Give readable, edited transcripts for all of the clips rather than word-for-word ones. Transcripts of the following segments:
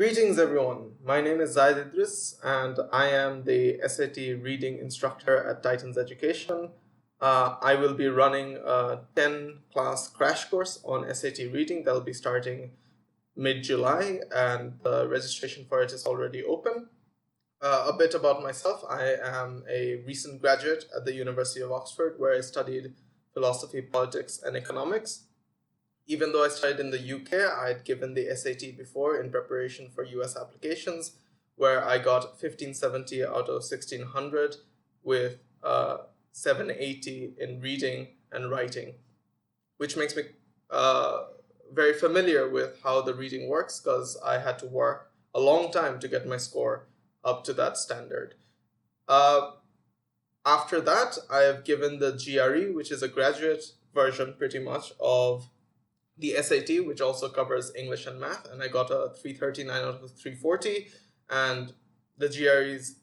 Greetings everyone, my name is Zaid Idris and I am the SAT reading instructor at Titans Education. I will be running a 10 class crash course on SAT reading that will be starting mid-July, and the registration for it is already open. A bit about myself: I am a recent graduate at the University of Oxford, where I studied philosophy, politics and economics. Even though I studied in the UK, I had given the SAT before in preparation for US applications, where I got 1570 out of 1600 with 780 in reading and writing, which makes me very familiar with how the reading works, because I had to work a long time to get my score up to that standard. After that, I have given the GRE, which is a graduate version pretty much of the SAT, which also covers English and math, and I got a 339 out of 340, and the GRE is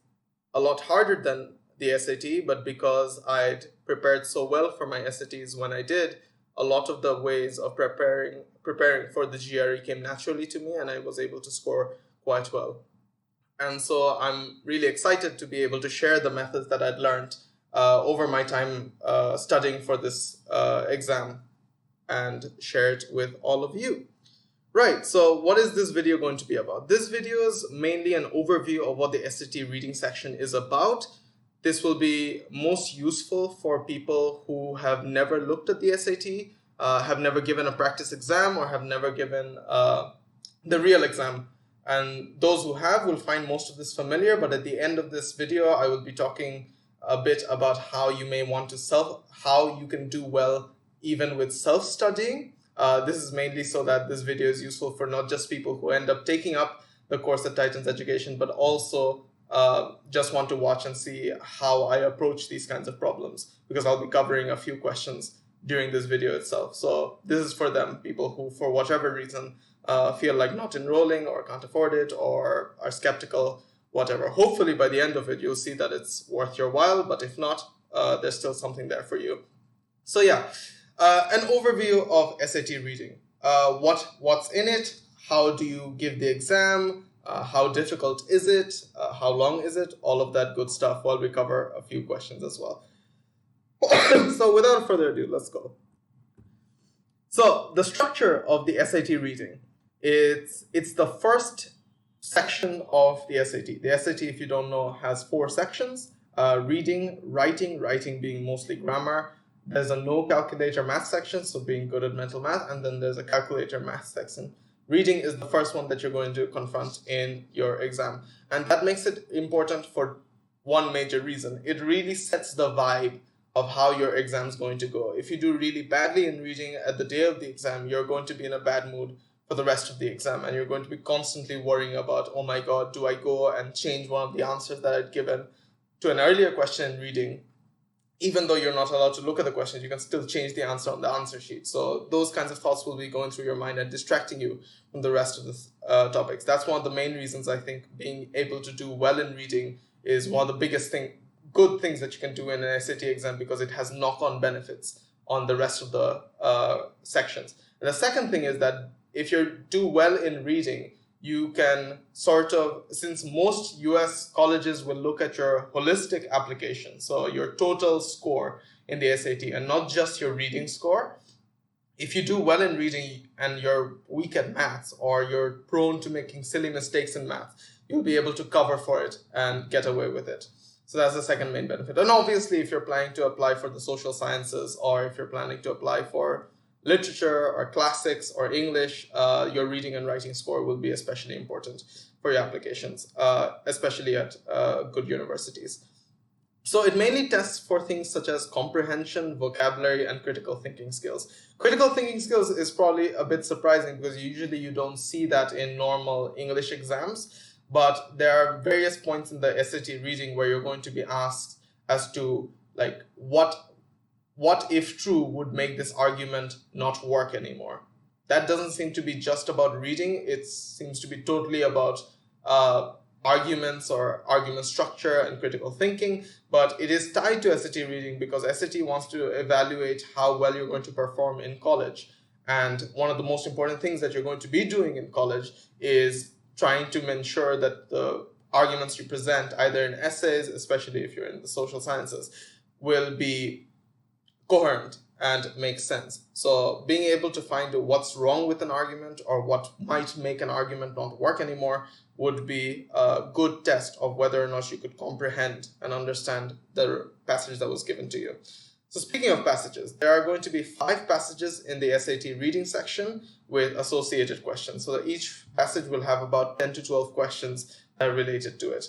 a lot harder than the SAT, but because I'd prepared so well for my SATs when I did, a lot of the ways of preparing for the GRE came naturally to me, and I was able to score quite well. And so I'm really excited to be able to share the methods that I'd learned over my time studying for this exam, and share it with all of you. Right, so what is this video going to be about? This video is mainly an overview of what the SAT reading section is about. This will be most useful for people who have never looked at the SAT, have never given a practice exam, or have never given the real exam. And those who have will find most of this familiar, but at the end of this video, I will be talking a bit about how you may want to how you can do well even with self-studying. This is mainly so that this video is useful for not just people who end up taking up the course at Titans Education, but also just want to watch and see how I approach these kinds of problems, because I'll be covering a few questions during this video itself. So this is for them, people who, for whatever reason, feel like not enrolling or can't afford it or are skeptical, whatever. Hopefully by the end of it, you'll see that it's worth your while, but if not, there's still something there for you. So yeah. An overview of SAT reading. What's in it? How do you give the exam? How difficult is it? How long is it? All of that good stuff, while we cover a few questions as well. So without further ado, let's go. So the structure of the SAT reading, it's the first section of the SAT. The SAT, if you don't know, has 4 sections: reading, writing being mostly grammar. There's a no calculator math section, so being good at mental math, and then there's a calculator math section. Reading is the first one that you're going to confront in your exam. And that makes it important for one major reason. It really sets the vibe of how your exam is going to go. If you do really badly in reading at the day of the exam, you're going to be in a bad mood for the rest of the exam, and you're going to be constantly worrying about, oh my God, do I go and change one of the answers that I'd given to an earlier question in reading? Even though you're not allowed to look at the questions, you can still change the answer on the answer sheet. So those kinds of thoughts will be going through your mind and distracting you from the rest of the topics. That's one of the main reasons I think being able to do well in reading is one of the biggest good things that you can do in an SAT exam, because it has knock-on benefits on the rest of the sections. And the second thing is that if you do well in reading, you can sort of, since most US colleges will look at your holistic application, so your total score in the SAT and not just your reading score, if you do well in reading and you're weak at maths, or you're prone to making silly mistakes in math, you'll be able to cover for it and get away with it. So that's the second main benefit. And obviously, if you're planning to apply for the social sciences, or if you're planning to apply for literature or classics or English, your reading and writing score will be especially important for your applications, especially at good universities. So it mainly tests for things such as comprehension, vocabulary, and critical thinking skills. Critical thinking skills is probably a bit surprising, because usually you don't see that in normal English exams, but there are various points in the SAT reading where you're going to be asked as to, like, what if true would make this argument not work anymore. That doesn't seem to be just about reading. It seems to be totally about arguments or argument structure and critical thinking, but it is tied to SAT reading because SAT wants to evaluate how well you're going to perform in college. And one of the most important things that you're going to be doing in college is trying to ensure that the arguments you present, either in essays, especially if you're in the social sciences, will be coherent and make sense. So being able to find what's wrong with an argument or what might make an argument not work anymore would be a good test of whether or not you could comprehend and understand the passage that was given to you. So speaking of passages, there are going to be 5 passages in the SAT reading section with associated questions. So that each passage will have about 10 to 12 questions that are related to it.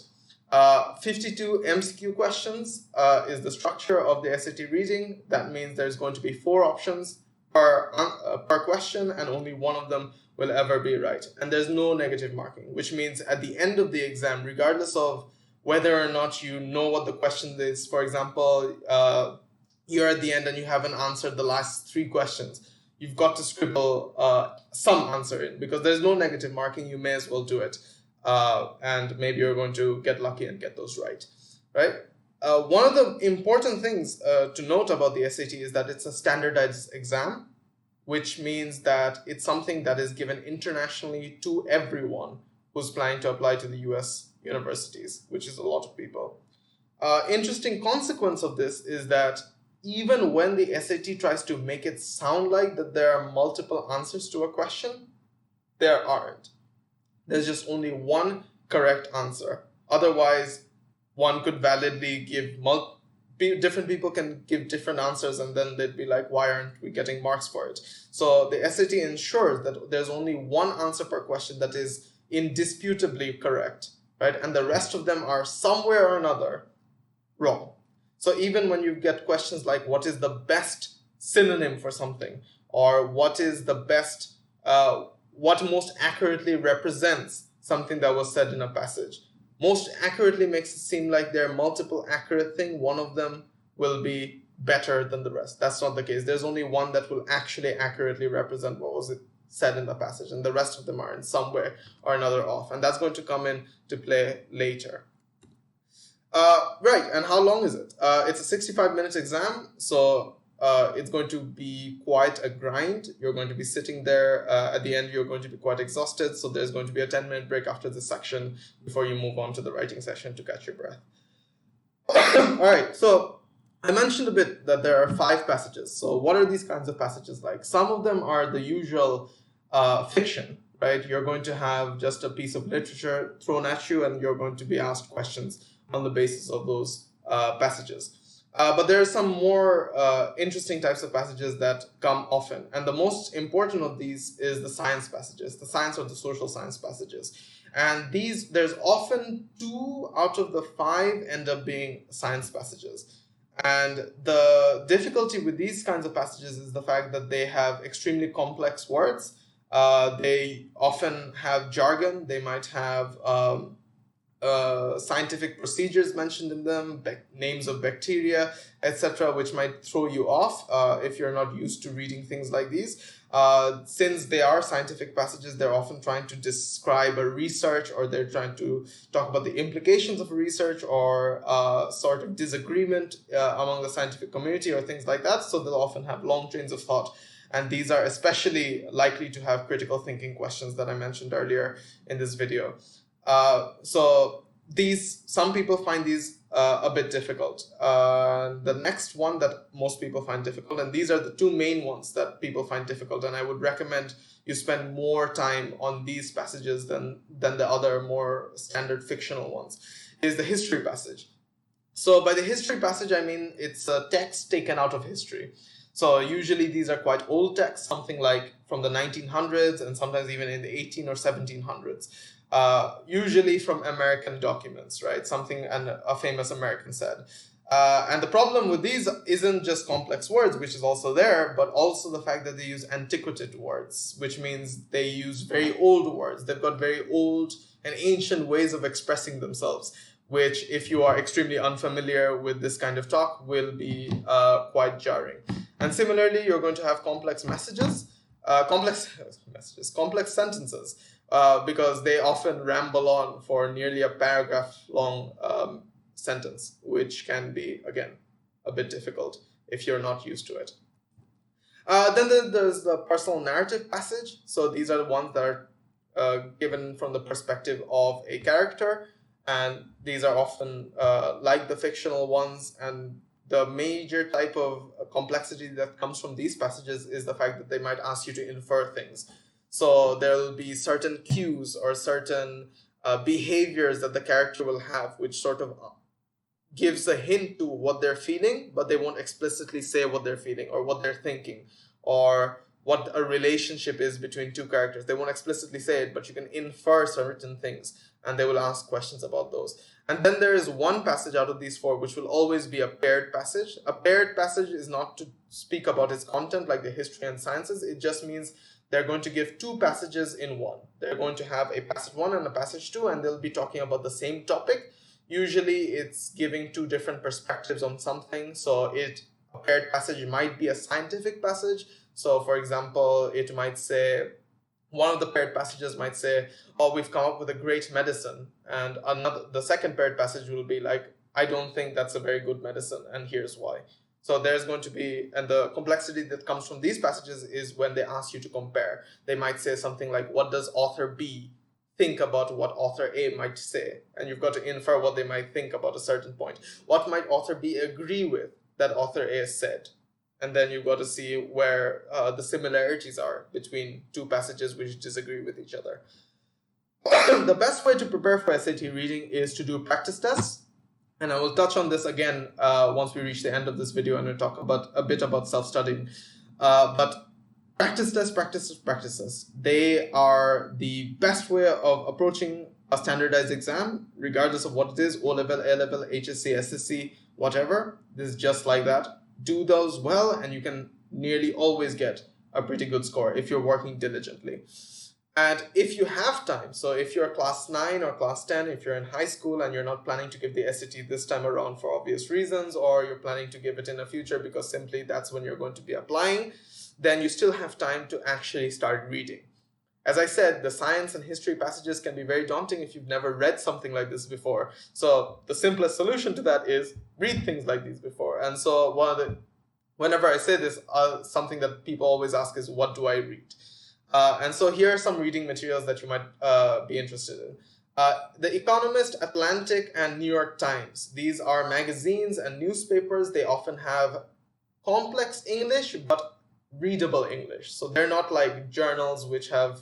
52 MCQ questions is the structure of the SAT reading. That means there's going to be 4 options per question, and only one of them will ever be right. And there's no negative marking, which means at the end of the exam, regardless of whether or not you know what the question is, for example, you're at the end and you haven't answered the last 3 questions, you've got to scribble some answer in, because there's no negative marking. You may as well do it. And maybe you're going to get lucky and get those right? One of the important things to note about the SAT is that it's a standardized exam, which means that it's something that is given internationally to everyone who's planning to apply to the US universities, which is a lot of people. Interesting consequence of this is that even when the SAT tries to make it sound like that there are multiple answers to a question, there aren't. There's just only one correct answer. Otherwise, one could validly give different people can give different answers, and then they'd be like, why aren't we getting marks for it? So the SAT ensures that there's only one answer per question that is indisputably correct, right? And the rest of them are somewhere or another wrong. So even when you get questions like, what is the best synonym for something, or what is the best, what most accurately represents something that was said in a passage, most accurately makes it seem like there are multiple accurate things. One of them will be better than the rest. That's not the case. There's only one that will actually accurately represent what was said in the passage, and the rest of them are in some way or another off. And that's going to come into play later. Right, and how long is it? It's a 65-minute exam, so it's going to be quite a grind. You're going to be sitting there. At the end, you're going to be quite exhausted, so there's going to be a 10-minute break after this section before you move on to the writing session to catch your breath. All right, so I mentioned a bit that there are 5 passages. So what are these kinds of passages like? Some of them are the usual fiction, right? You're going to have just a piece of literature thrown at you, and you're going to be asked questions on the basis of those passages. But there are some more interesting types of passages that come often. And the most important of these is the science passages, the science or the social science passages. And there's often 2 out of the 5 end up being science passages. And the difficulty with these kinds of passages is the fact that they have extremely complex words. They often have jargon. They might have scientific procedures mentioned in them, names of bacteria, etc., which might throw you off if you're not used to reading things like these. Since they are scientific passages, they're often trying to describe a research, or they're trying to talk about the implications of a research, or sort of disagreement among the scientific community, or things like that. So they'll often have long trains of thought. And these are especially likely to have critical thinking questions that I mentioned earlier in this video. So some people find these a bit difficult. The next one that most people find difficult, and these are the 2 main ones that people find difficult, and I would recommend you spend more time on these passages than the other more standard fictional ones, is the history passage. So by the history passage, I mean it's a text taken out of history. So usually these are quite old texts, something like from the 1900s, and sometimes even in the 18 or 1700s. Usually from American documents, right? Something a famous American said. And the problem with these isn't just complex words, which is also there, but also the fact that they use antiquated words, which means they use very old words. They've got very old and ancient ways of expressing themselves, which, if you are extremely unfamiliar with this kind of talk, will be quite jarring. And similarly, you're going to have complex complex sentences, because they often ramble on for nearly a paragraph long sentence, which can be, again, a bit difficult if you're not used to it. Then there's the personal narrative passage. So these are the ones that are given from the perspective of a character, and these are often like the fictional ones. And the major type of complexity that comes from these passages is the fact that they might ask you to infer things. So there will be certain cues or certain behaviors that the character will have, which sort of gives a hint to what they're feeling, but they won't explicitly say what they're feeling or what they're thinking or what a relationship is between two characters. They won't explicitly say it, but you can infer certain things, and they will ask questions about those. And then there is one passage out of these four which will always be a paired passage. A paired passage is not to speak about its content like the history and sciences. It just means they're going to give two passages in one. They're going to have a passage 1 and a passage 2, and they'll be talking about the same topic. Usually it's giving two different perspectives on something. So a paired passage might be a scientific passage. So for example, it might say, one of the paired passages might say, oh, we've come up with a great medicine. And the second paired passage will be like, I don't think that's a very good medicine, and here's why. So there's going to be, and the complexity that comes from these passages is when they ask you to compare. They might say something like, what does author B think about what author A might say? And you've got to infer what they might think about a certain point. What might author B agree with that author A said? And then you've got to see where the similarities are between two passages which disagree with each other. The best way to prepare for SAT reading is to do practice tests. And I will touch on this again once we reach the end of this video, and we'll talk about a bit about self-studying. But practice tests, practices. They are the best way of approaching a standardized exam, regardless of what it is, O-level, A-level, HSC, SSC, whatever. This is just like that. Do those well, and you can nearly always get a pretty good score if you're working diligently. And if you have time, so if you're class 9 or class 10, if you're in high school and you're not planning to give the SAT this time around for obvious reasons, or you're planning to give it in the future because simply that's when you're going to be applying, then you still have time to actually start reading. As I said, the science and history passages can be very daunting if you've never read something like this before. So the simplest solution to that is read things like these before. And so whenever I say this, something that people always ask is, what do I read? And so here are some reading materials that you might be interested in. The Economist, Atlantic, and New York Times. These are magazines and newspapers. They often have complex English, but readable English. So they're not like journals which have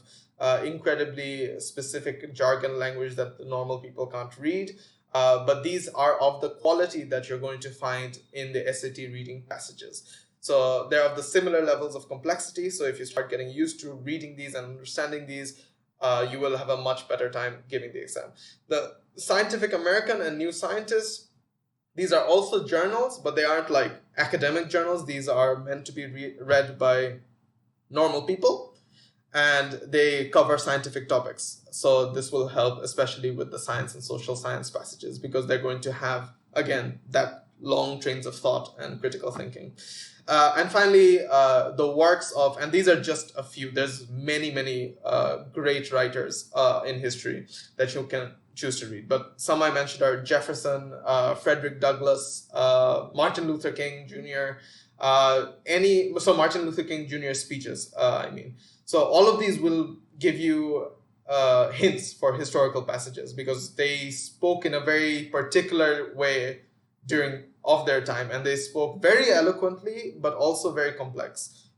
incredibly specific jargon language that the normal people can't read. But these are of the quality that you're going to find in the SAT reading passages. So they're of the similar levels of complexity. So if you start getting used to reading these and understanding these, you will have a much better time giving the exam. The Scientific American and New Scientist, these are also journals, but they aren't like academic journals. These are meant to be read by normal people, and they cover scientific topics. So this will help, especially with the science and social science passages, because they're going to have, again, that long trains of thought and critical thinking. And finally, the works of, and these are just a few, there's many great writers in history that you can choose to read. But some I mentioned are Jefferson, Frederick Douglass, Martin Luther King Jr., Martin Luther King Jr. speeches, So all of these will give you hints for historical passages because they spoke in a very particular way of their time, and they spoke very eloquently, but also very complex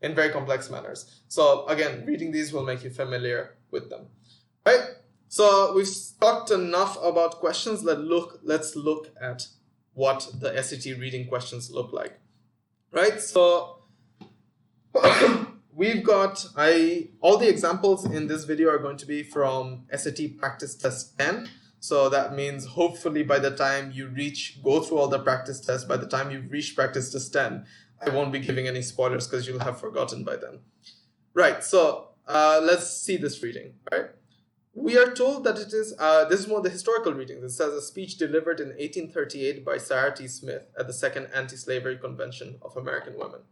manners. So again, reading these will make you familiar with them. Right? So we've talked enough about questions. Let's look at what the SAT reading questions look like. Right? So we've got, all the examples in this video are going to be from SAT Practice Test 10. So that means hopefully by the time you go through all the practice tests, by the time you've reached practice test 10, I won't be giving any spoilers because you'll have forgotten by then. Right, so let's see this reading, right? We are told that it is, this is more the historical reading. This says a speech delivered in 1838 by Sarah T. Smith at the Second Anti-Slavery Convention of American Women.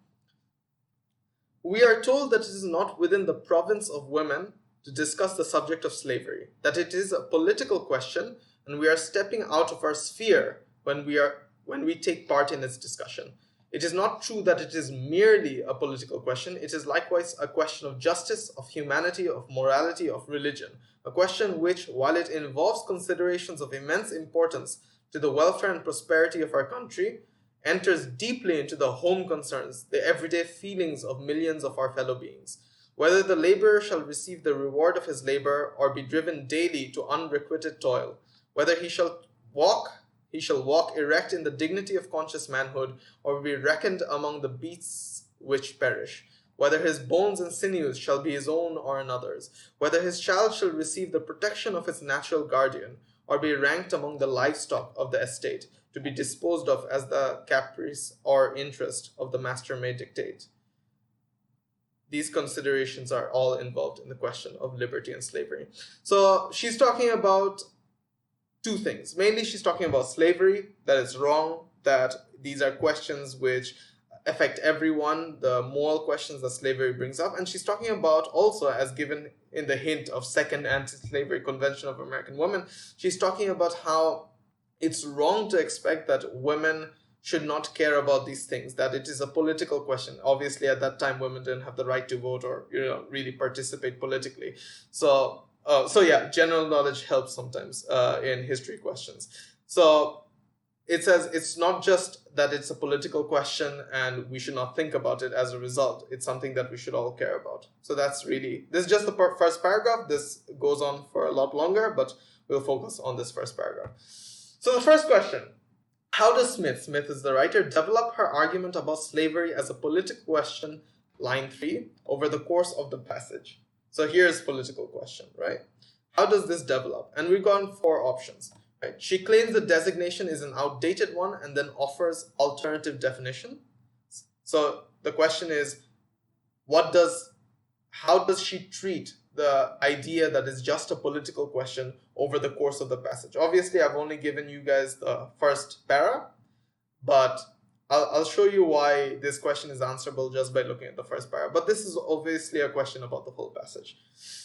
We are told that it is not within the province of women to discuss the subject of slavery, that it is a political question, and we are stepping out of our sphere when we take part in its discussion. It is not true that it is merely a political question. It is likewise a question of justice, of humanity, of morality, of religion, a question which, while it involves considerations of immense importance to the welfare and prosperity of our country, enters deeply into the home concerns, the everyday feelings of millions of our fellow beings. Whether the laborer shall receive the reward of his labor or be driven daily to unrequited toil, whether he shall walk erect in the dignity of conscious manhood, or be reckoned among the beasts which perish, whether his bones and sinews shall be his own or another's, whether his child shall receive the protection of its natural guardian, or be ranked among the livestock of the estate, to be disposed of as the caprice or interest of the master may dictate. These considerations are all involved in the question of liberty and slavery. So she's talking about two things. Mainly, she's talking about slavery, that it's wrong, that these are questions which affect everyone, the moral questions that slavery brings up. And she's talking about also, as given in the hint of Second Anti-Slavery Convention of American Women, she's talking about how it's wrong to expect that women should not care about these things, that it is a political question. Obviously, at that time, women didn't have the right to vote or really participate politically. So yeah, general knowledge helps sometimes in history questions. So it says it's not just that it's a political question and we should not think about it as a result. It's something that we should all care about. So this is just the first paragraph. This goes on for a lot longer, but we'll focus on this first paragraph. So the first question, how does Smith is the writer, develop her argument about slavery as a political question, line 3, over the course of the passage? So here's political question, right? How does this develop? And we've gone 4 options, right? She claims the designation is an outdated one and then offers alternative definition. So the question is, how does she treat the idea that is just a political question over the course of the passage? Obviously, I've only given you guys the first para, but I'll show you why this question is answerable just by looking at the first para. But this is obviously a question about the whole passage.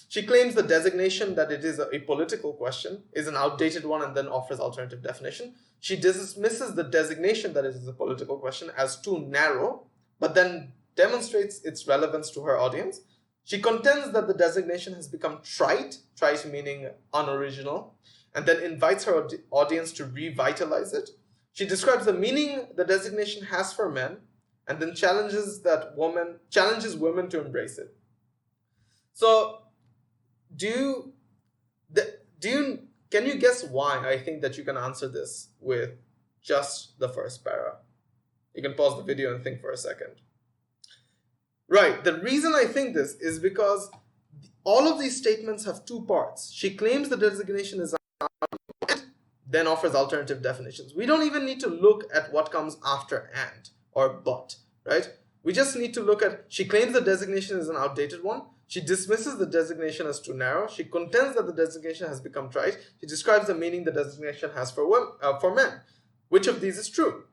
She claims the designation that it is a political question is an outdated one and then offers alternative definition. She dismisses the designation that it is a political question as too narrow, but then demonstrates its relevance to her audience. She contends that the designation has become trite meaning unoriginal, and then invites her audience to revitalize it. She describes the meaning the designation has for men, and then challenges women to embrace it. So, can you guess why I think that you can answer this with just the first para? You can pause the video and think for a second. Right, the reason I think this is because all of these statements have 2 parts. She claims the designation is then offers alternative definitions. We don't even need to look at what comes after and or but, right? We just need to look at, she claims the designation is an outdated one. She dismisses the designation as too narrow. She contends that the designation has become trite. She describes the meaning the designation has for men. Which of these is true?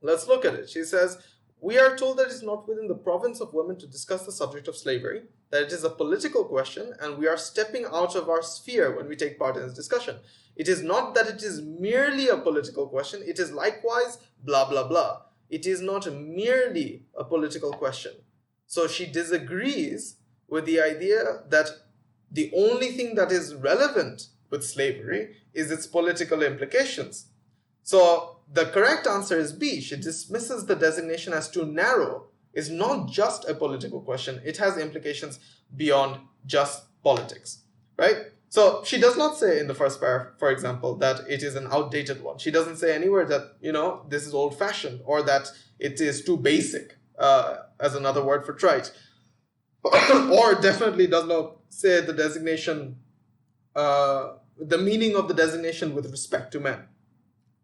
Let's look at it. She says, we are told that it is not within the province of women to discuss the subject of slavery, that it is a political question, and we are stepping out of our sphere when we take part in this discussion. It is not that it is merely a political question, it is likewise blah blah blah. It is not merely a political question. So she disagrees with the idea that the only thing that is relevant with slavery is its political implications. So the correct answer is B. She dismisses the designation as too narrow. It's not just a political question. It has implications beyond just politics, right? So she does not say in the first paragraph, for example, that it is an outdated one. She doesn't say anywhere that, this is old-fashioned or that it is too basic, as another word for trite. Or definitely does not say the designation, the meaning of the designation with respect to men.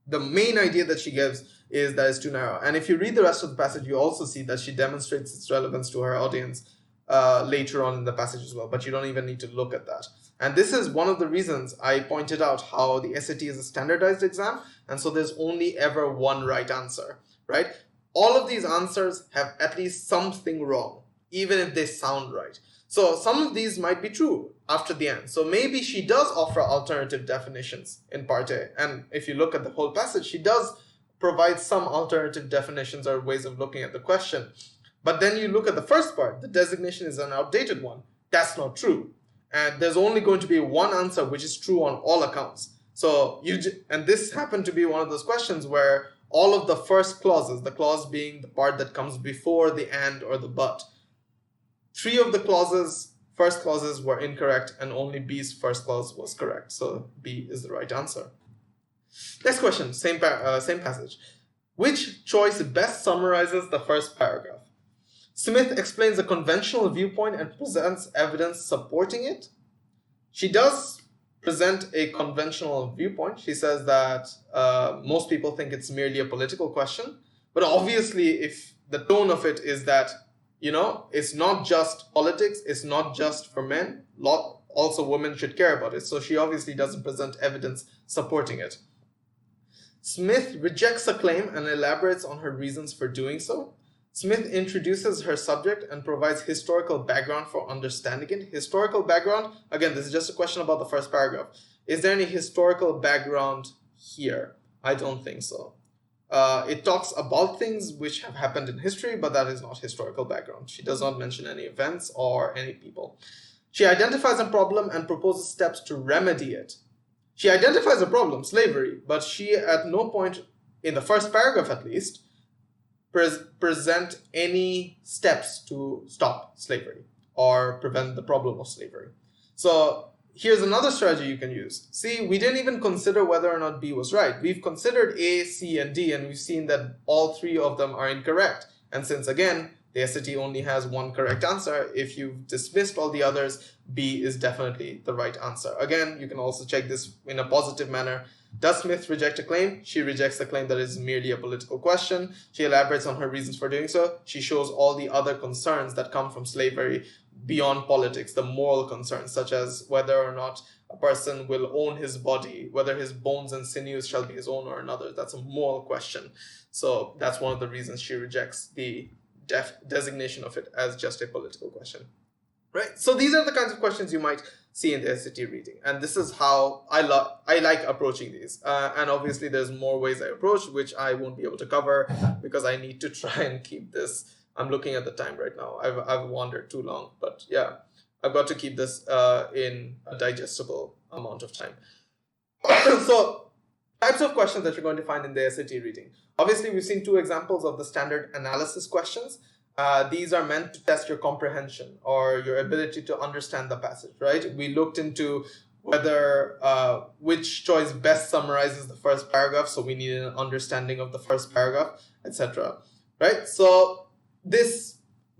The main idea that she gives is that it's too narrow. And if you read the rest of the passage, you also see that she demonstrates its relevance to her audience later on in the passage as well. But you don't even need to look at that. And this is one of the reasons I pointed out how the SAT is a standardized exam. And so there's only ever one right answer, right? All of these answers have at least something wrong, even if they sound right. So some of these might be true after the end. So maybe she does offer alternative definitions in part A. And if you look at the whole passage, she does provide some alternative definitions or ways of looking at the question. But then you look at the first part, the designation is an outdated one. That's not true. and there's only going to be one answer which is true on all accounts. So and this happened to be one of those questions where all of the first clauses, the clause being the part that comes before the and or the but, 3 of the first clauses were incorrect, and only B's first clause was correct. So B is the right answer. Next question, same passage. Which choice best summarizes the first paragraph? Smith explains a conventional viewpoint and presents evidence supporting it. She does present a conventional viewpoint. She says that most people think it's merely a political question, but obviously if the tone of it is that, it's not just politics, it's not just for men, also women should care about it. So she obviously doesn't present evidence supporting it. Smith rejects a claim and elaborates on her reasons for doing so. Smith introduces her subject and provides historical background for understanding it. Historical background, again, this is just a question about the first paragraph. Is there any historical background here? I don't think so. It talks about things which have happened in history, but that is not historical background. She does not mention any events or any people. She identifies a problem and proposes steps to remedy it. She identifies a problem, slavery, but she at no point, in the first paragraph at least, present any steps to stop slavery or prevent the problem of slavery. So here's another strategy you can use. See, we didn't even consider whether or not B was right. We've considered A, C, and D, and we've seen that all 3 of them are incorrect. And since, again, the SAT only has one correct answer, if you've dismissed all the others, B is definitely the right answer. Again, you can also check this in a positive manner. Does Smith reject a claim? She rejects the claim that it is merely a political question. She elaborates on her reasons for doing so. She shows all the other concerns that come from slavery beyond politics, the moral concerns, such as whether or not a person will own his body, whether his bones and sinews shall be his own or another. That's a moral question. So that's one of the reasons she rejects the designation of it as just a political question. Right? So these are the kinds of questions you might see in the SAT reading. And this is how I like approaching these. And obviously there's more ways I approach, which I won't be able to cover because I need to try and keep this. I'm looking at the time right now. I've wandered too long, but yeah, I've got to keep this in a digestible amount of time. So types of questions that you're going to find in the SAT reading. Obviously, we've seen 2 examples of the standard analysis questions. These are meant to test your comprehension or your ability to understand the passage, right? We looked into whether which choice best summarizes the first paragraph, so we need an understanding of the first paragraph, etc. Right? So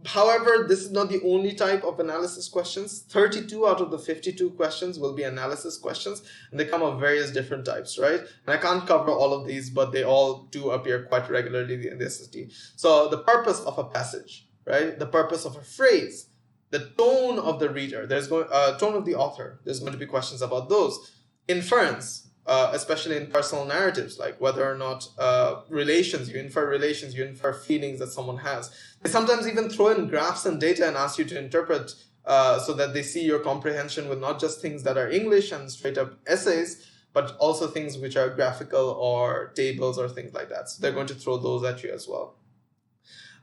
however, this is not the only type of analysis questions. 32 out of the 52 questions will be analysis questions, and they come of various different types, right? And I can't cover all of these, but they all do appear quite regularly in the SAT. So the purpose of a passage, right? The purpose of a phrase, the tone of the reader, tone of the author, there's going to be questions about those. Inference, especially in personal narratives, like whether or not you infer feelings that someone has. They sometimes even throw in graphs and data and ask you to interpret so that they see your comprehension with not just things that are English and straight up essays, but also things which are graphical or tables or things like that. So they're going to throw those at you as well.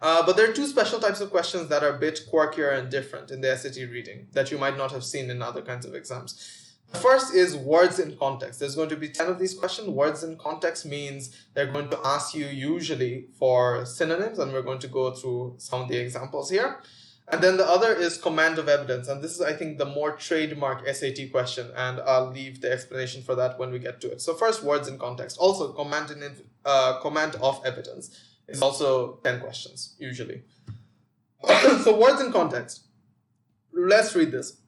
But there are 2 special types of questions that are a bit quirkier and different in the SAT reading that you might not have seen in other kinds of exams. The first is words in context. There's going to be 10 of these questions. Words in context means they're going to ask you usually for synonyms, and we're going to go through some of the examples here. And then the other is command of evidence, and this is, I think, the more trademark SAT question, and I'll leave the explanation for that when we get to it. So first, words in context. Also, command of evidence is also 10 questions, usually. So words in context. Let's read this.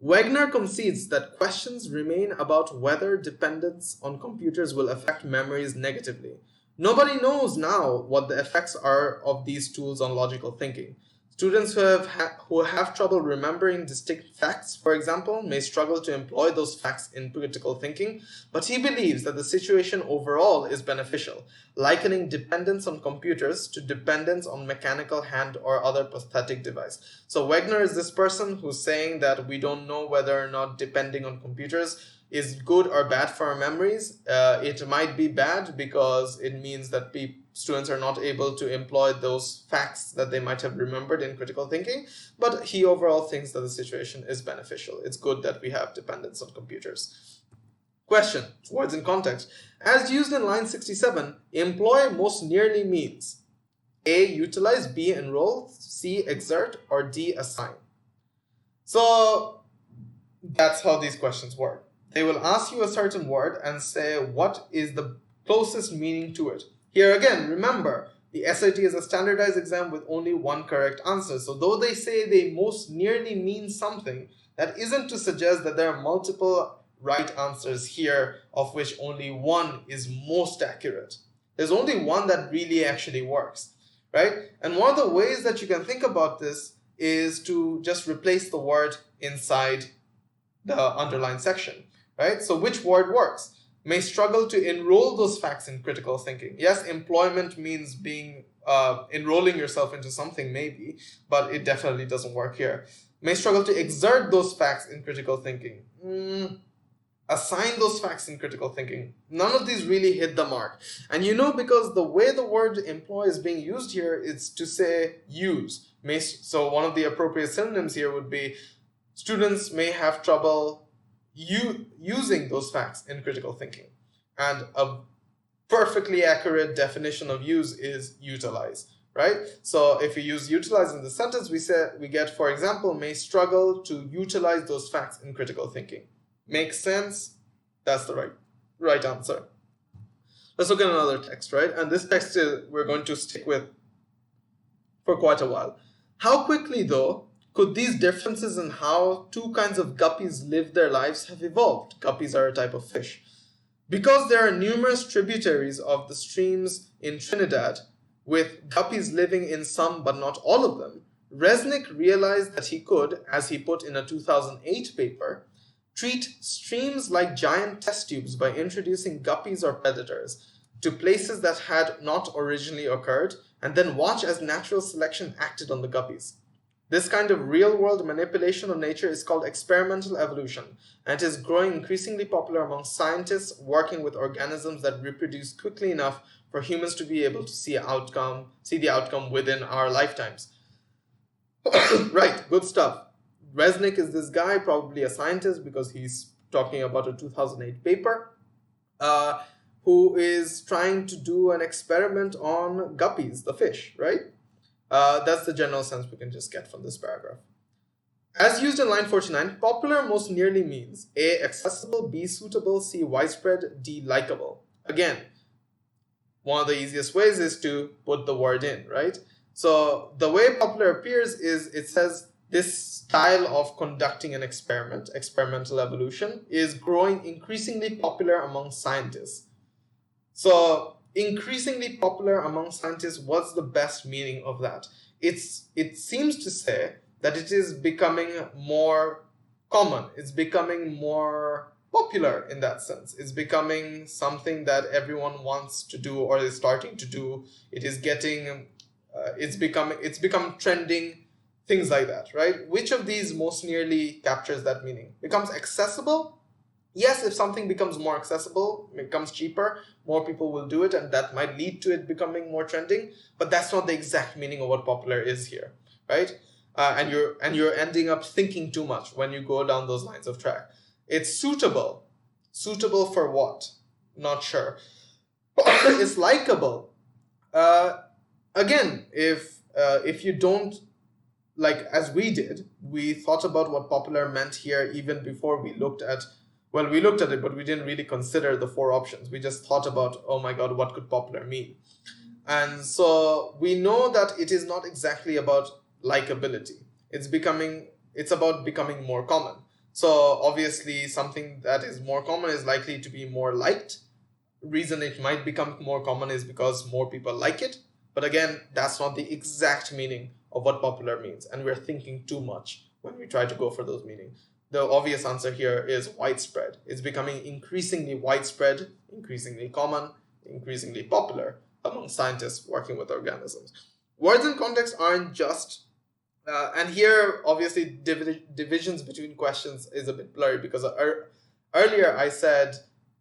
Wegner concedes that questions remain about whether dependence on computers will affect memories negatively. Nobody knows now what the effects are of these tools on logical thinking. Students who have trouble remembering distinct facts, for example, may struggle to employ those facts in critical thinking, but he believes that the situation overall is beneficial, likening dependence on computers to dependence on mechanical hand or other prosthetic device. So Wegner is this person who's saying that we don't know whether or not depending on computers is good or bad for our memories. It might be bad because it means that students are not able to employ those facts that they might have remembered in critical thinking, but he overall thinks that the situation is beneficial. It's good that we have dependence on computers. Question, words in context. As used in line 67, employ most nearly means A, utilize, B, enroll, C, exert, or D, assign. So that's how these questions work. They will ask you a certain word and say what is the closest meaning to it. Here again, remember, the SAT is a standardized exam with only one correct answer. So though they say they most nearly mean something, that isn't to suggest that there are multiple right answers here, of which only one is most accurate. There's only one that really actually works, right? And one of the ways that you can think about this is to just replace the word inside the underlined section, right? So which word works? May struggle to enroll those facts in critical thinking. Yes, employment means being enrolling yourself into something maybe, but it definitely doesn't work here. May struggle to exert those facts in critical thinking. Assign those facts in critical thinking. None of these really hit the mark. And because the way the word employ is being used here is to say use. So one of the appropriate synonyms here would be students may have trouble using those facts in critical thinking. And a perfectly accurate definition of use is utilize, right? So if we use utilize in the sentence, we get, for example, may struggle to utilize those facts in critical thinking. Makes sense? That's the right answer. Let's look at another text, right? And this text we're going to stick with for quite a while. How quickly, though, could these differences in how two kinds of guppies live their lives have evolved? Guppies are a type of fish. Because there are numerous tributaries of the streams in Trinidad, with guppies living in some but not all of them, Resnick realized that he could, as he put in a 2008 paper, treat streams like giant test tubes by introducing guppies or predators to places that had not originally occurred, and then watch as natural selection acted on the guppies. This kind of real-world manipulation of nature is called experimental evolution, and it is growing increasingly popular among scientists working with organisms that reproduce quickly enough for humans to be able to see the outcome within our lifetimes. Right, good stuff. Resnick is this guy, probably a scientist because he's talking about a 2008 paper, who is trying to do an experiment on guppies, the fish, right? That's the general sense we can just get from this paragraph. As used in line 49, popular most nearly means A, accessible, B, suitable, C, widespread, D, likable. Again, one of the easiest ways is to put the word in, right? So the way popular appears is it says this style of conducting an experiment, experimental evolution, is growing increasingly popular among scientists. So increasingly popular among scientists, what's the best meaning of that? It seems to say that it is becoming more common. It's becoming more popular in that sense. It's becoming something that everyone wants to do or is starting to do. It is getting, it's become trending, things like that, right? Which of these most nearly captures that meaning? Becomes accessible? Yes, if something becomes more accessible, becomes cheaper, more people will do it, and that might lead to it becoming more trending. But that's not the exact meaning of what popular is here, right? And you're ending up thinking too much when you go down those lines of track. It's suitable. Suitable for what? Not sure. It's likable. Again, if you don't, like as we did, we thought about what popular meant here even before we looked at it, but we didn't really consider the four options. We just thought about, oh my God, what could popular mean? And so we know that it is not exactly about likability. It's about becoming more common. So obviously something that is more common is likely to be more liked. Reason it might become more common is because more people like it. But again, that's not the exact meaning of what popular means. And we're thinking too much when we try to go for those meanings. The obvious answer here is widespread. It's becoming increasingly widespread, increasingly common, increasingly popular among scientists working with organisms. Words and context aren't just, and here obviously divisions between questions is a bit blurry because earlier I said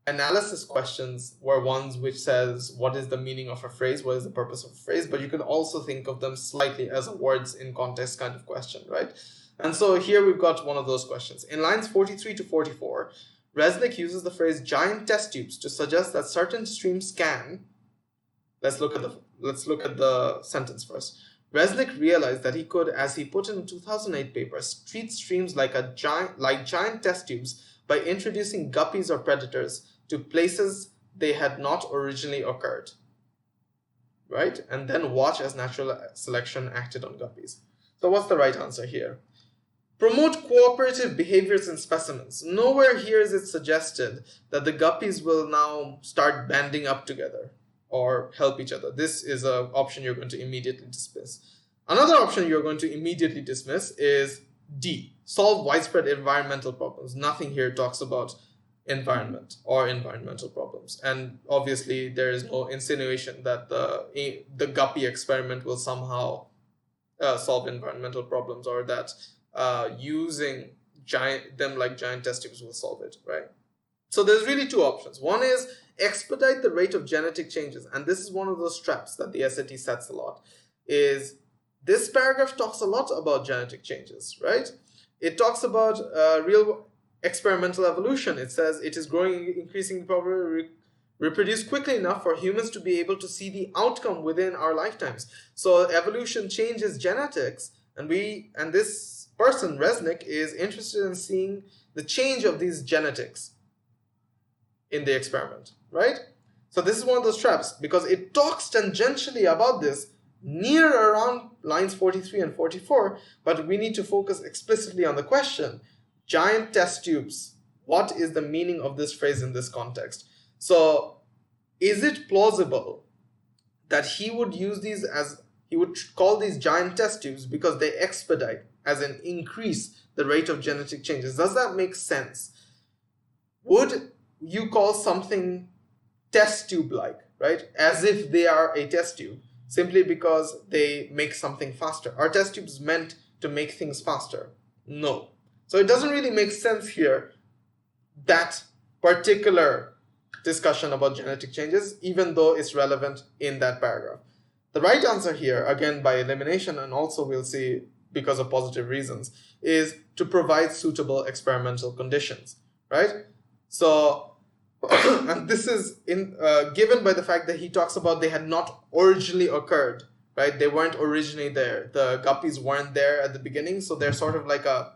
analysis questions were ones which says, what is the meaning of a phrase? What is the purpose of a phrase? But you can also think of them slightly as a words in context kind of question, right? And so here we've got one of those questions. In lines 43 to 44, Resnick uses the phrase giant test tubes to suggest that certain streams can. Let's look at the sentence first. Resnick realized that he could, as he put in a 2008 paper, treat streams like giant test tubes by introducing guppies or predators to places they had not originally occurred, right? And then watch as natural selection acted on guppies. So what's the right answer here? Promote cooperative behaviors in specimens. Nowhere here is it suggested that the guppies will now start banding up together or help each other. This is an option you're going to immediately dismiss. Another option you're going to immediately dismiss is D, solve widespread environmental problems. Nothing here talks about environment or environmental problems. And obviously there is no insinuation that the guppy experiment will somehow solve environmental problems, or that using them like giant test tubes will solve it, right? So there's really two options. One is expedite the rate of genetic changes. And this is one of those traps that the SAT sets a lot. Is this paragraph talks a lot about genetic changes, right? It talks about real experimental evolution. It says it is growing, increasingly probably reproduce quickly enough for humans to be able to see the outcome within our lifetimes. So evolution changes genetics, and this person, Resnick, is interested in seeing the change of these genetics in the experiment, right? So this is one of those traps because it talks tangentially about this near around lines 43 and 44, but we need to focus explicitly on the question, giant test tubes. What is the meaning of this phrase in this context? So is it plausible that he would use these he would call these giant test tubes because they expedite, as in increase the rate of genetic changes? Does that make sense? Would you call something test tube-like, right? As if they are a test tube, simply because they make something faster. Are test tubes meant to make things faster? No. So it doesn't really make sense here, that particular discussion about genetic changes, even though it's relevant in that paragraph. The right answer here, again by elimination, and also we'll see because of positive reasons, is to provide suitable experimental conditions, right? So, and this is given by the fact that he talks about they had not originally occurred, right? They weren't originally there. The guppies weren't there at the beginning, so they're sort of like a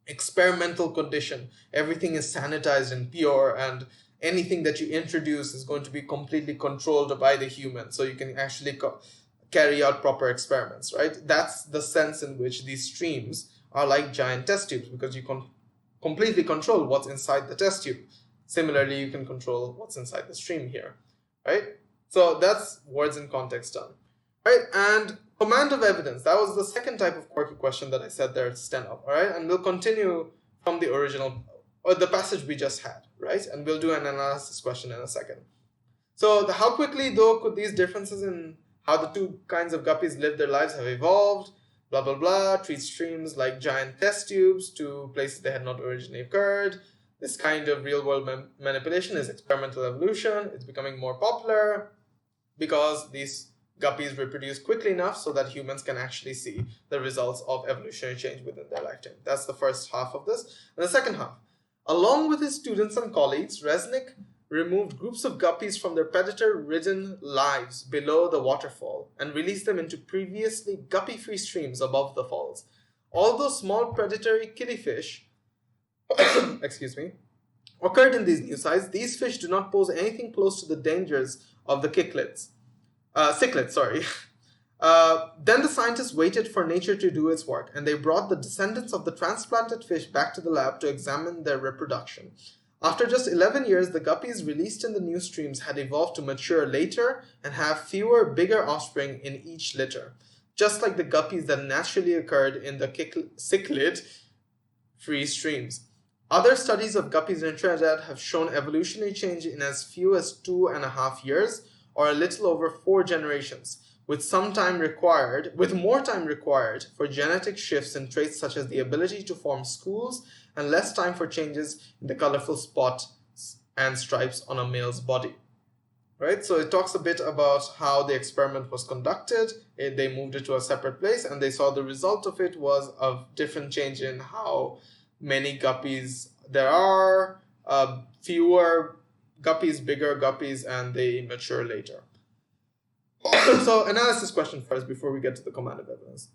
experimental condition. Everything is sanitized and pure, and anything that you introduce is going to be completely controlled by the human, so you can actually carry out proper experiments, right? That's the sense in which these streams are like giant test tubes, because you can completely control what's inside the test tube. Similarly, you can control what's inside the stream here, right? So that's words in context done, right? And command of evidence, that was the second type of quirky question that I said there to stand up, all right? And we'll continue from the original, or the passage we just had, right? And we'll do an analysis question in a second. So how quickly, though, could these differences in how the two kinds of guppies live their lives have evolved? Blah, blah, blah. Treat streams like giant test tubes to places they had not originally occurred. This kind of real-world manipulation is experimental evolution. It's becoming more popular because these guppies reproduce quickly enough so that humans can actually see the results of evolutionary change within their lifetime. That's the first half of this. And the second half. Along with his students and colleagues, Resnick removed groups of guppies from their predator-ridden lives below the waterfall and released them into previously guppy-free streams above the falls. Although small predatory killifish excuse me, occurred in these new sites, these fish do not pose anything close to the dangers of the cichlids. Then the scientists waited for nature to do its work, and they brought the descendants of the transplanted fish back to the lab to examine their reproduction. After just 11 years, the guppies released in the new streams had evolved to mature later and have fewer, bigger offspring in each litter, just like the guppies that naturally occurred in the cichlid-free streams. Other studies of guppies in Trinidad have shown evolutionary change in as few as 2.5 years, or a little over 4 generations, with more time required for genetic shifts in traits such as the ability to form schools and less time for changes in the colorful spots and stripes on a male's body. Right, so it talks a bit about how the experiment was conducted. They moved it to a separate place, and they saw the result of it was a different change in how many guppies there are, fewer guppies, bigger guppies, and they mature later. So analysis question first before we get to the command of evidence.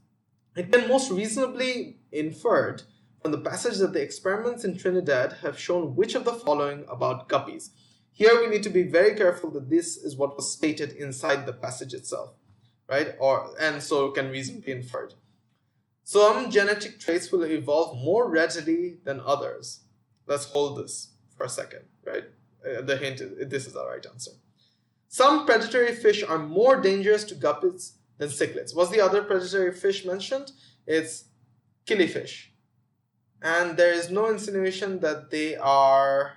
It can most reasonably inferred from the passage that the experiments in Trinidad have shown which of the following about guppies. Here we need to be very careful that this is what was stated inside the passage itself, right? And so can reasonably be inferred. Some genetic traits will evolve more readily than others. Let's hold this for a second, right? The hint is this is the right answer. Some predatory fish are more dangerous to guppies than cichlids. What's the other predatory fish mentioned? It's killifish. And there is no insinuation that they are...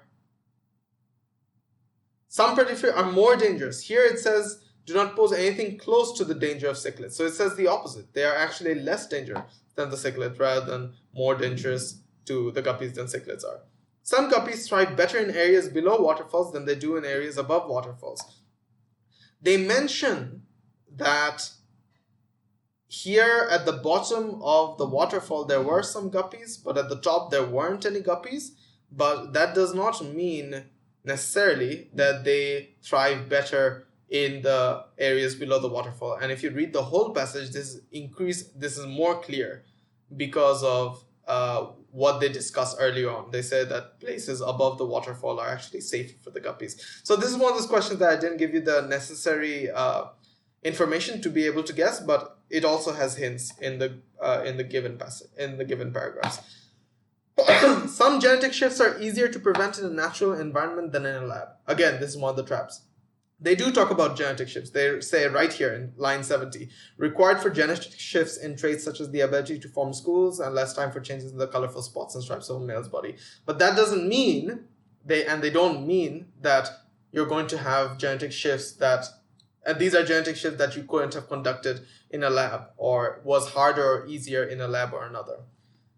Some predatory fish are more dangerous. Here it says, do not pose anything close to the danger of cichlids. So it says the opposite. They are actually less dangerous than the cichlid rather than more dangerous to the guppies than cichlids are. Some guppies thrive better in areas below waterfalls than they do in areas above waterfalls. They mention that here at the bottom of the waterfall there were some guppies, but at the top there weren't any guppies. But that does not mean necessarily that they thrive better in the areas below the waterfall. And if you read the whole passage, this is more clear because of what they discussed earlier on. They said that places above the waterfall are actually safer for the guppies. So this is one of those questions that I didn't give you the necessary information to be able to guess, but it also has hints in the given passage, in the given paragraphs. Some genetic shifts are easier to prevent in a natural environment than in a lab. Again, this is one of the traps. They do talk about genetic shifts. They say right here in line 70, required for genetic shifts in traits such as the ability to form schools and less time for changes in the colorful spots and stripes of a male's body. But that doesn't mean, they don't mean that you're going to have genetic shifts that, and these are genetic shifts that you couldn't have conducted in a lab or was harder or easier in a lab or another.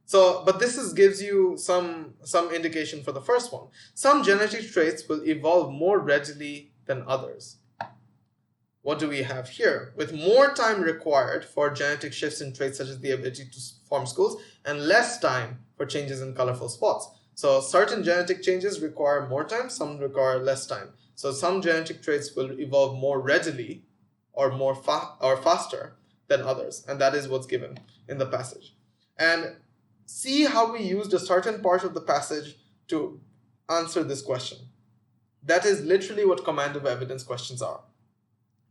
So, but this gives you some indication for the first one. Some genetic traits will evolve more readily than others. What do we have here? With more time required for genetic shifts in traits such as the ability to form schools and less time for changes in colorful spots. So certain genetic changes require more time, some require less time. So some genetic traits will evolve more readily or faster than others, and that is what's given in the passage. And see how we used a certain part of the passage to answer this question. That is literally what command of evidence questions are.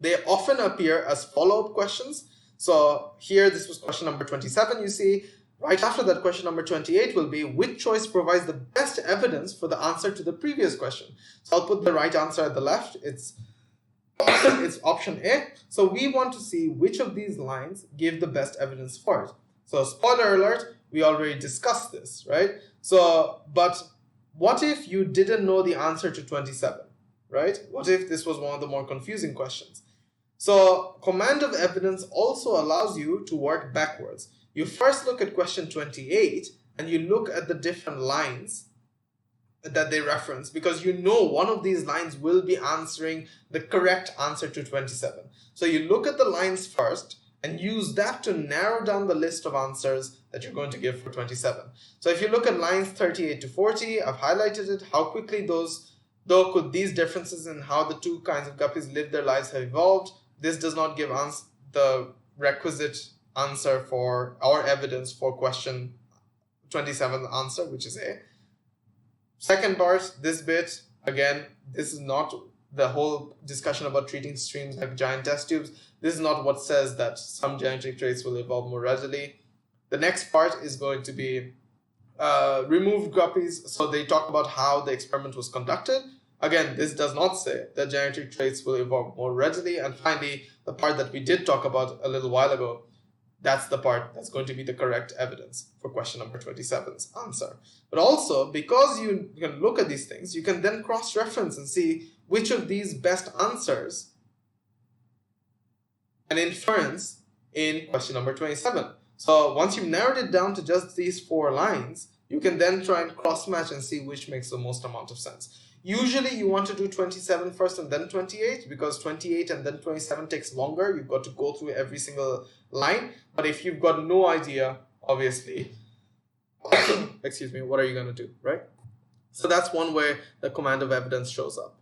They often appear as follow-up questions. So here, this was question number 27, you see. Right after that, question number 28 will be, which choice provides the best evidence for the answer to the previous question? So I'll put the right answer at the left. It's option A. So we want to see which of these lines give the best evidence for it. So spoiler alert, we already discussed this, right? So, but what if you didn't know the answer to 27, right? What if this was one of the more confusing questions? So command of evidence also allows you to work backwards. You first look at question 28 and you look at the different lines that they reference, because you know one of these lines will be answering the correct answer to 27. So you look at the lines first and use that to narrow down the list of answers that you're going to give for 27. So if you look at lines 38 to 40, I've highlighted it, how quickly could these differences in how the two kinds of guppies live their lives have evolved. This does not give us the requisite answer for our evidence for question 27 answer, which is A. Second part, this bit, again, this is not the whole discussion about treating streams like giant test tubes. This is not what says that some genetic traits will evolve more readily. The next part is going to be removed guppies. So they talk about how the experiment was conducted. Again, this does not say that genetic traits will evolve more readily. And finally, the part that we did talk about a little while ago, that's the part that's going to be the correct evidence for question number 27's answer. But also, because you can look at these things, you can then cross-reference and see which of these best answers an inference in question number 27. So once you've narrowed it down to just these 4 lines, you can then try and cross-match and see which makes the most amount of sense. Usually you want to do 27 first and then 28, because 28 and then 27 takes longer. You've got to go through every single line. But if you've got no idea, obviously, excuse me, what are you going to do, right? So that's one way the command of evidence shows up.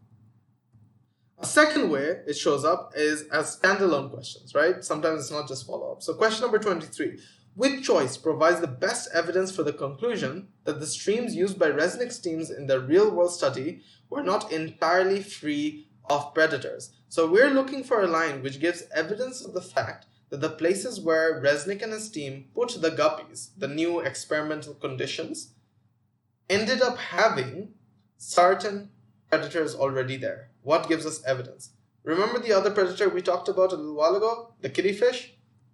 A second way it shows up is as standalone questions, right? Sometimes it's not just follow-up. So question number 23. Which choice provides the best evidence for the conclusion that the streams used by Resnick's teams in their real-world study were not entirely free of predators? So we're looking for a line which gives evidence of the fact that the places where Resnick and his team put the guppies, the new experimental conditions, ended up having certain predators already there. What gives us evidence? Remember the other predator we talked about a little while ago, the kittyfish?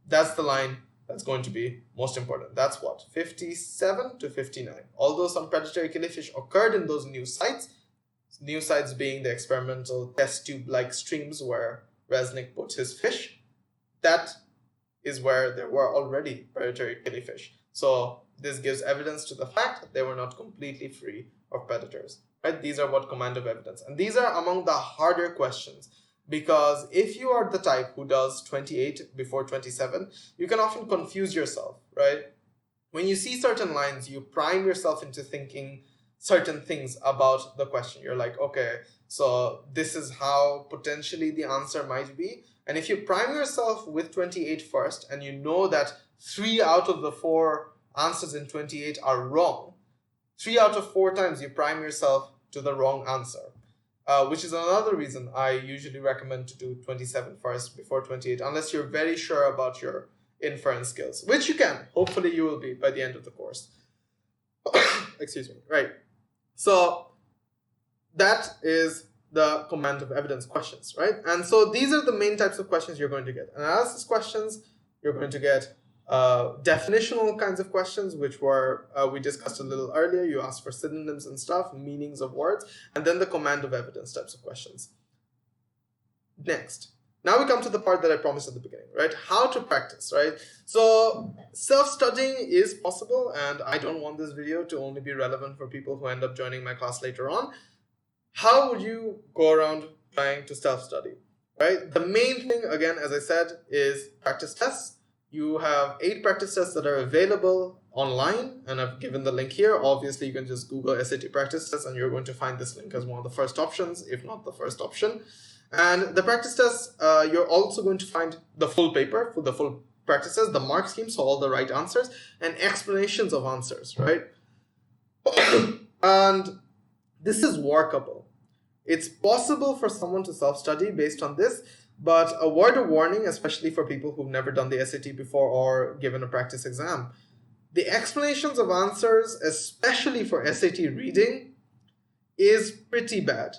That's the line that's going to be most important. That's what? 57 to 59. Although some predatory killifish occurred in those new sites being the experimental test tube-like streams where Resnick put his fish, that is where there were already predatory killifish. So this gives evidence to the fact that they were not completely free of predators. Right? These are what command of evidence. And these are among the harder questions, because if you are the type who does 28 before 27, you can often confuse yourself, right? When you see certain lines, you prime yourself into thinking certain things about the question. You're like, okay, so this is how potentially the answer might be. And if you prime yourself with 28 first, and you know that 3 out of the 4 answers in 28 are wrong, 3 out of 4 times you prime yourself to the wrong answer. Which is another reason I usually recommend to do 27 first before 28, unless you're very sure about your inference skills, which you can. Hopefully you will be by the end of the course. Excuse me. Right. So that is the command of evidence questions, right? And so these are the main types of questions you're going to get. Analysis questions, you're going to get definitional kinds of questions, which were we discussed a little earlier. You ask for synonyms and stuff, meanings of words, and then the command of evidence types of questions. Next, now we come to the part that I promised at the beginning, right? How to practice, right? So self-studying is possible, and I don't want this video to only be relevant for people who end up joining my class later on. How would you go around trying to self-study, right? The main thing, again, as I said, is practice tests. You have 8 practice tests that are available online, and I've given the link here. Obviously, you can just Google SAT practice tests, and you're going to find this link as one of the first options, if not the first option. And the practice tests, you're also going to find the full paper for the full practices, the mark scheme, so all the right answers, and explanations of answers, right? And this is workable. It's possible for someone to self-study based on this, but a word of warning, especially for people who've never done the SAT before or given a practice exam. The explanations of answers, especially for SAT reading, is pretty bad.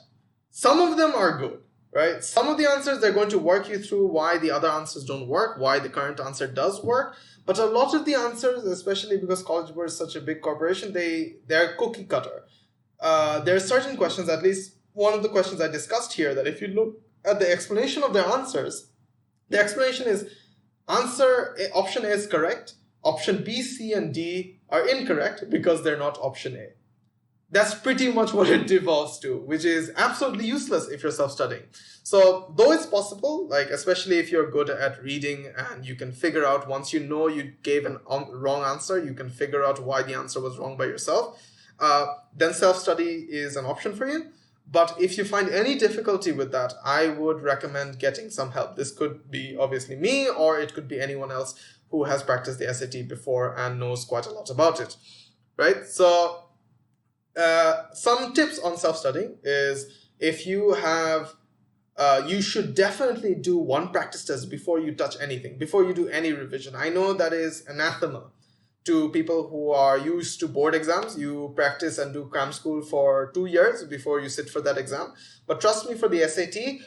Some of them are good, right? Some of the answers, they're going to work you through why the other answers don't work, why the current answer does work. But a lot of the answers, especially because College Board is such a big corporation, they're cookie cutter. There are certain questions, at least one of the questions I discussed here, that if you look at the explanation of their answers, the explanation is option A is correct, option B, C, and D are incorrect because they're not option A. That's pretty much what it devolves to, which is absolutely useless if you're self-studying. So though it's possible, like especially if you're good at reading and you can figure out, once you know you gave a wrong answer, you can figure out why the answer was wrong by yourself, then self-study is an option for you. But if you find any difficulty with that, I would recommend getting some help. This could be obviously me, or it could be anyone else who has practiced the SAT before and knows quite a lot about it, right? So some tips on self-studying is, if you have, you should definitely do one practice test before you touch anything, before you do any revision. I know that is anathema to people who are used to board exams. You practice and do cram school for 2 years before you sit for that exam. But trust me, for the SAT,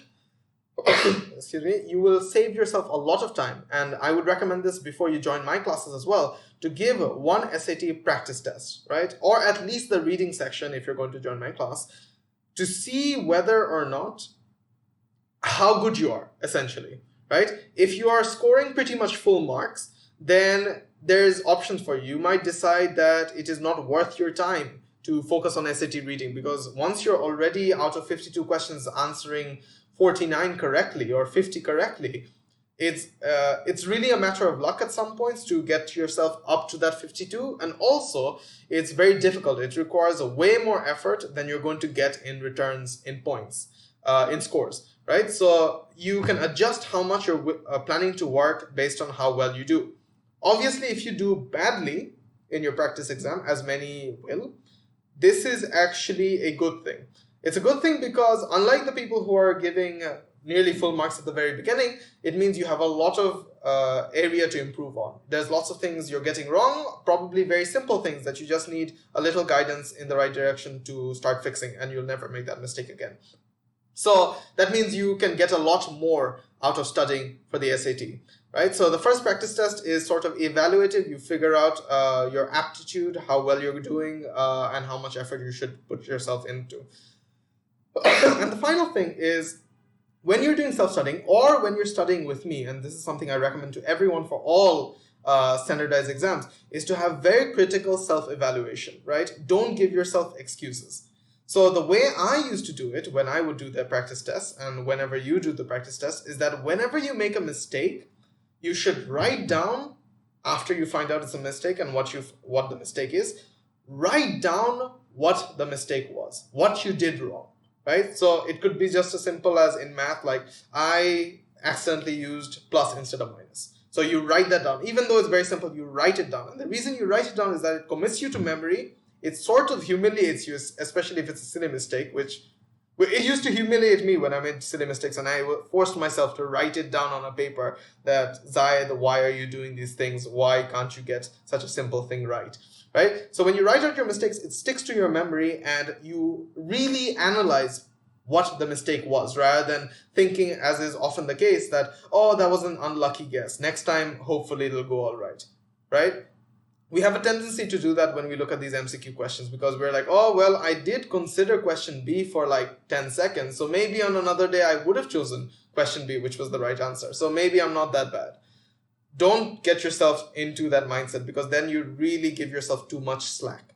excuse me, you will save yourself a lot of time. And I would recommend this before you join my classes as well, to give one SAT practice test, right? Or at least the reading section if you're going to join my class, to see whether or not how good you are, essentially, right? If you are scoring pretty much full marks, then there's options for you. You might decide that it is not worth your time to focus on SAT reading, because once you're already out of 52 questions answering 49 correctly or 50 correctly, it's really a matter of luck at some points to get yourself up to that 52. And also, it's very difficult. It requires a way more effort than you're going to get in returns in points, in scores, right? So you can adjust how much you're planning to work based on how well you do. Obviously, if you do badly in your practice exam, as many will, this is actually a good thing. It's a good thing because unlike the people who are giving nearly full marks at the very beginning, it means you have a lot of area to improve on. There's lots of things you're getting wrong, probably very simple things that you just need a little guidance in the right direction to start fixing, and you'll never make that mistake again. So that means you can get a lot more out of studying for the SAT, right? So the first practice test is sort of evaluative. You figure out your aptitude, how well you're doing, and how much effort you should put yourself into. And the final thing is, when you're doing self-studying or when you're studying with me, and this is something I recommend to everyone for all standardized exams, is to have very critical self-evaluation, right? Don't give yourself excuses. So the way I used to do it when I would do the practice test, and whenever you do the practice test, is that whenever you make a mistake, you should write down, after you find out it's a mistake and what the mistake is, write down what the mistake was, what you did wrong. Right? So it could be just as simple as in math, like I accidentally used plus instead of minus. So you write that down. Even though it's very simple, you write it down. And the reason you write it down is that it commits you to memory. It sort of humiliates you, especially if it's a silly mistake, which it used to humiliate me when I made silly mistakes, and I forced myself to write it down on a paper that, Zaid, why are you doing these things? Why can't you get such a simple thing right? Right? So when you write out your mistakes, it sticks to your memory and you really analyze what the mistake was, rather than thinking, as is often the case, that, oh, that was an unlucky guess. Next time, hopefully it'll go all right. Right? We have a tendency to do that when we look at these MCQ questions, because we're like, oh, well, I did consider question B for like 10 seconds. So maybe on another day I would have chosen question B, which was the right answer. So maybe I'm not that bad. Don't get yourself into that mindset, because then you really give yourself too much slack.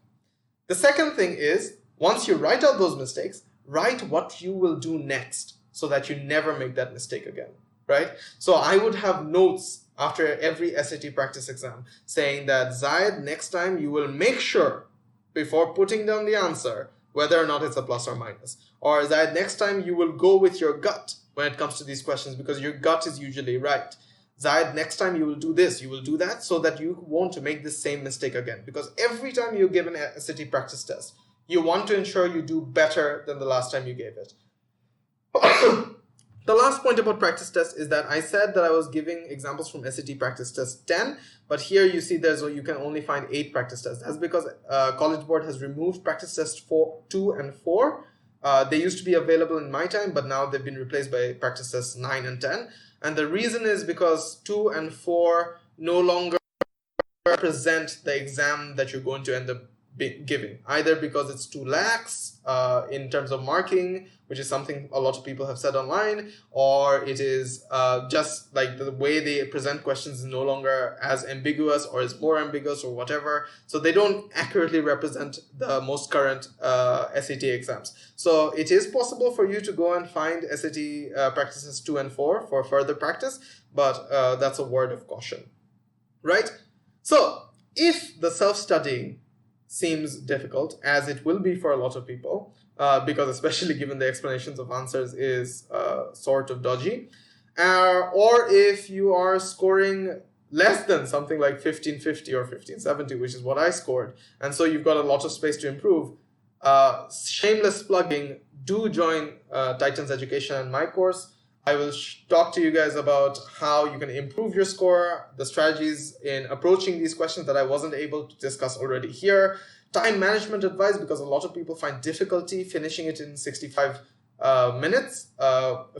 The second thing is, once you write out those mistakes, write what you will do next so that you never make that mistake again, right? So I would have notes after every SAT practice exam saying that, Zaid, next time you will make sure before putting down the answer whether or not it's a plus or minus. Or Zaid, next time you will go with your gut when it comes to these questions, because your gut is usually right. Zaid, next time you will do this, you will do that, so that you won't make the same mistake again. Because every time you give an SAT practice test, you want to ensure you do better than the last time you gave it. The last point about practice tests is that I said that I was giving examples from SAT practice test 10, but here you see you can only find 8 practice tests. That's because College Board has removed practice tests 2 and 4. They used to be available in my time, but now they've been replaced by practice tests 9 and 10. And the reason is because 2 and 4 no longer represent the exam that you're going to end up giving, either because it's too lax in terms of marking, which is something a lot of people have said online, or it is just like the way they present questions is no longer as ambiguous or is more ambiguous or whatever. So they don't accurately represent the most current SAT exams. So it is possible for you to go and find SAT practices 2 and 4 for further practice, but that's a word of caution, right? So if the self-studying seems difficult, as it will be for a lot of people, because especially given the explanations of answers is sort of dodgy, or if you are scoring less than something like 1550 or 1570, which is what I scored, and so you've got a lot of space to improve, shameless plugging, do join Titans Education and my course. I will talk to you guys about how you can improve your score, the strategies in approaching these questions that I wasn't able to discuss already here, time management advice, because a lot of people find difficulty finishing it in 65 minutes,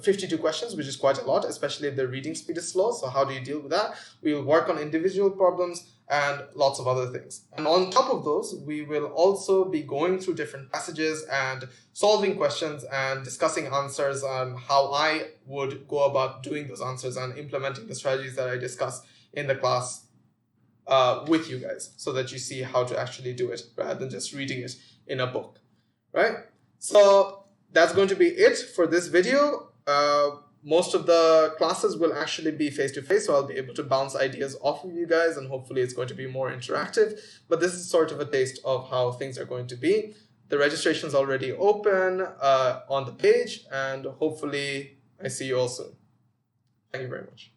52 questions, which is quite a lot, especially if the reading speed is slow. So how do you deal with that? We will work on individual problems and lots of other things. And on top of those, we will also be going through different passages and solving questions and discussing answers on how I would go about doing those answers and implementing the strategies that I discuss in the class with you guys so that you see how to actually do it rather than just reading it in a book, right? So that's going to be it for this video. Most of the classes will actually be face-to-face, so I'll be able to bounce ideas off of you guys, and hopefully it's going to be more interactive. But this is sort of a taste of how things are going to be. The registration is already open on the page, and hopefully I see you all soon. Thank you very much.